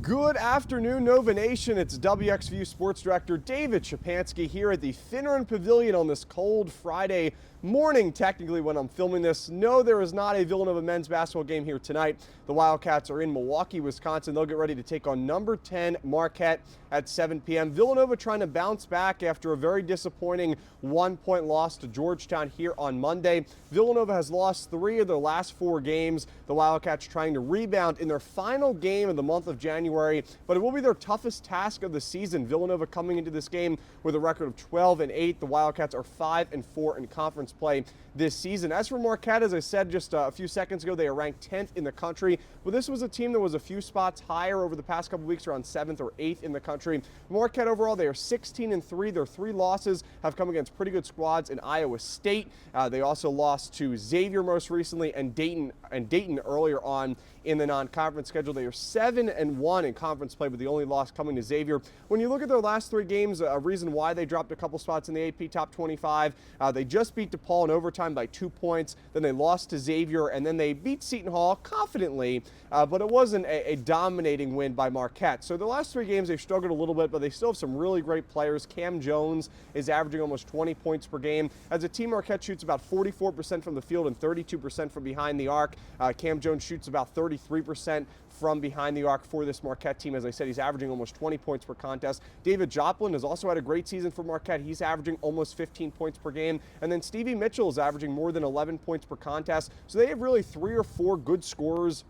Good afternoon, Nova Nation. It's WXVU Sports Director David Szczepanski here at the Finneran Pavilion on this cold Friday morning, technically, when I'm filming this. No, there is not a Villanova men's basketball game here tonight. The Wildcats are in Milwaukee, Wisconsin. They'll get ready to take on number 10 Marquette at 7 p.m. Villanova trying to bounce back after a very disappointing one-point loss to Georgetown here on Monday. Villanova has lost 3 of their last 4 games. The Wildcats trying to rebound in their final game of the month of January, but it will be their toughest task of the season. Villanova coming into this game with a record of 12-8. The Wildcats are 5-4 in conference play this season. As for Marquette, as I said just a few seconds ago, they are ranked 10th in the country, but this was a team that was a few spots higher over the past couple weeks, around 7th or 8th in the country. Marquette overall, they are 16-3. Their 3 losses have come against pretty good squads in Iowa State. They also lost to Xavier most recently and Dayton earlier on in the non-conference schedule. They are 7-1 in conference play, but the only loss coming to Xavier. When you look at their last 3 games, a reason why they dropped a couple spots in the AP top 25, they just beat DePaul in overtime by 2 points, then they lost to Xavier, and then they beat Seton Hall confidently, but it wasn't a dominating win by Marquette. So the last 3 games they've struggled a little bit, but they still have some really great players. Cam Jones is averaging almost 20 points per game. As a team, Marquette shoots about 44% from the field and 32% from behind the arc. Cam Jones shoots about 33% from behind the arc for this Marquette team. As I said, he's averaging almost 20 points per contest. David Joplin has also had a great season for Marquette. He's averaging almost 15 points per game. And then Stevie Mitchell is averaging more than 11 points per contest. So they have really 3 or 4 good scorers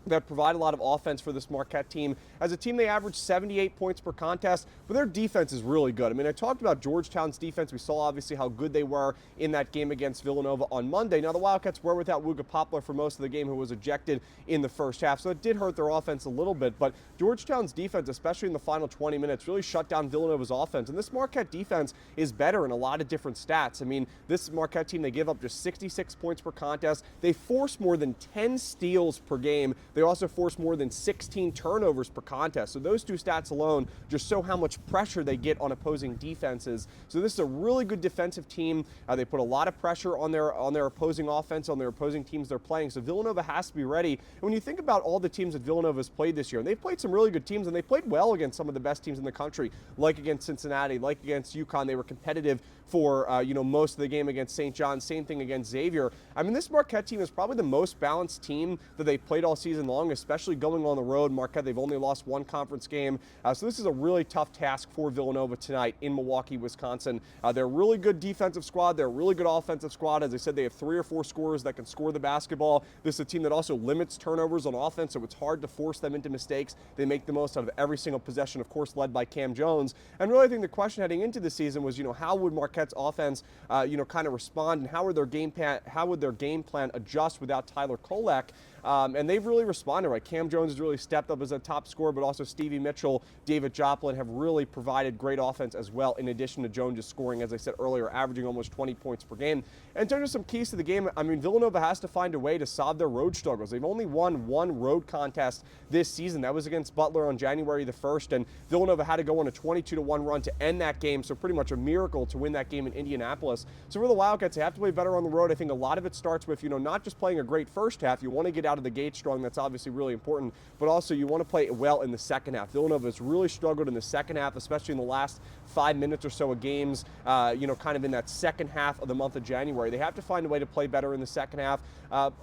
that provide a lot of offense for this Marquette team. As a team, they average 78 points per contest, but their defense is really good. I mean, I talked about Georgetown's defense. We saw, obviously, how good they were in that game against Villanova on Monday. Now, the Wildcats were without Wooga Poplar for most of the game, who was ejected in the first half, so it did hurt their offense a little bit, but Georgetown's defense, especially in the final 20 minutes, really shut down Villanova's offense, and this Marquette defense is better in a lot of different stats. I mean, this Marquette team, they give up just 66 points per contest. They force more than 10 steals per game. They also force more than 16 turnovers per contest. So those 2 stats alone just show how much pressure they get on opposing defenses. So this is a really good defensive team. They put a lot of pressure on their opposing offense, on their opposing teams they're playing. So Villanova has to be ready. And when you think about all the teams that Villanova has played this year, and they've played some really good teams, and they played well against some of the best teams in the country, like against Cincinnati, like against UConn. They were competitive for most of the game against St. John's. Same thing against Xavier. I mean, this Marquette team is probably the most balanced team that they've played all season long, especially going on the road. Marquette, they've only lost 1 conference game. So this is a really tough task for Villanova tonight in Milwaukee, Wisconsin. They're a really good defensive squad. They're a really good offensive squad. As I said, they have 3 or 4 scorers that can score the basketball. This is a team that also limits turnovers on offense, so it's hard to force them into mistakes. They make the most out of every single possession, of course, led by Cam Jones. And really, I think the question heading into the season was, how would Marquette's offense, kind of respond, and how would their game plan adjust without Tyler Kolek? And they've really responded, right? Cam Jones has really stepped up as a top scorer, but also Stevie Mitchell, David Joplin have really provided great offense as well, in addition to Jones just scoring, as I said earlier, averaging almost 20 points per game. And in terms of some keys to the game, I mean, Villanova has to find a way to solve their road struggles. They've only won 1 road contest this season. That was against Butler on January the 1st, and Villanova had to go on a 22-1 run to end that game, so pretty much a miracle to win that game in Indianapolis. So for the Wildcats, they have to play better on the road. I think a lot of it starts with, not just playing a great first half. You want to get out of the gate strong. That's obviously really important, but also you want to play well in the second half. Villanova has really struggled in the second half, especially in the last 5 minutes or so of games, kind of in that second half of the month of January. They have to find a way to play better in the second half.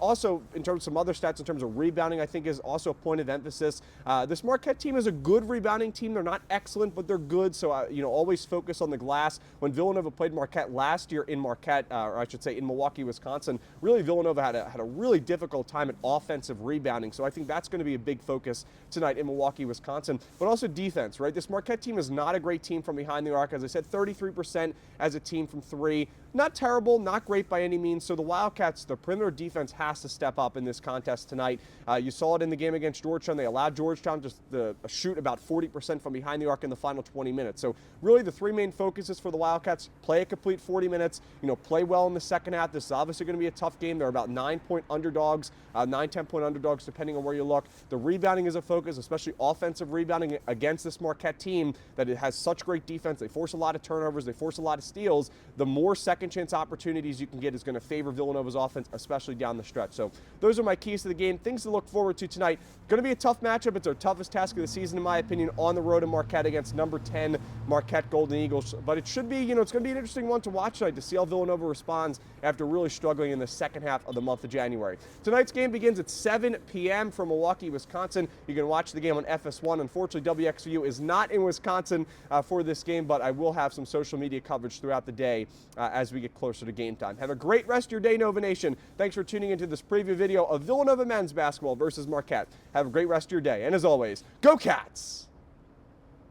Also, in terms of some other stats, in terms of rebounding, I think is also a point of emphasis. This Marquette team is a good rebounding team. They're not excellent, but they're good, so, always focus on the glass. When Villanova played Marquette last year in Marquette, or I should say in Milwaukee, Wisconsin, really Villanova had a really difficult time at offensive rebounding, so I think that's going to be a big focus tonight in Milwaukee, Wisconsin. But also defense, right? This Marquette team is not a great team from behind the arc. As I said, 33% as a team from 3. Not terrible, not great by any means. So the Wildcats, the perimeter defense has to step up in this contest tonight. You saw it in the game against Georgetown. They allowed Georgetown just to shoot about 40% from behind the arc in the final 20 minutes. So really the 3 main focuses for the Wildcats: play a complete 40 minutes, play well in the second half. This is obviously going to be a tough game. They're about 9-point underdogs, 9-10-point underdogs, depending on where you look. The rebounding is a focus, especially offensive rebounding against this Marquette team that it has such great defense. They force a lot of turnovers. They force a lot of steals. The more second second chance opportunities you can get is going to favor Villanova's offense, especially down the stretch. So those are my keys to the game. Things to look forward to tonight. Going to be a tough matchup. It's our toughest task of the season, in my opinion, on the road in Marquette against number 10 Marquette Golden Eagles. But it should be, it's going to be an interesting one to watch tonight to see how Villanova responds after really struggling in the second half of the month of January. Tonight's game begins at 7 p.m. from Milwaukee, Wisconsin. You can watch the game on FS1. Unfortunately, WXVU is not in Wisconsin for this game, but I will have some social media coverage throughout the day as we get closer to game time. Have a great rest of your day, Nova Nation. Thanks for tuning into this preview video of Villanova men's basketball versus Marquette. Have a great rest of your day. And as always, go Cats!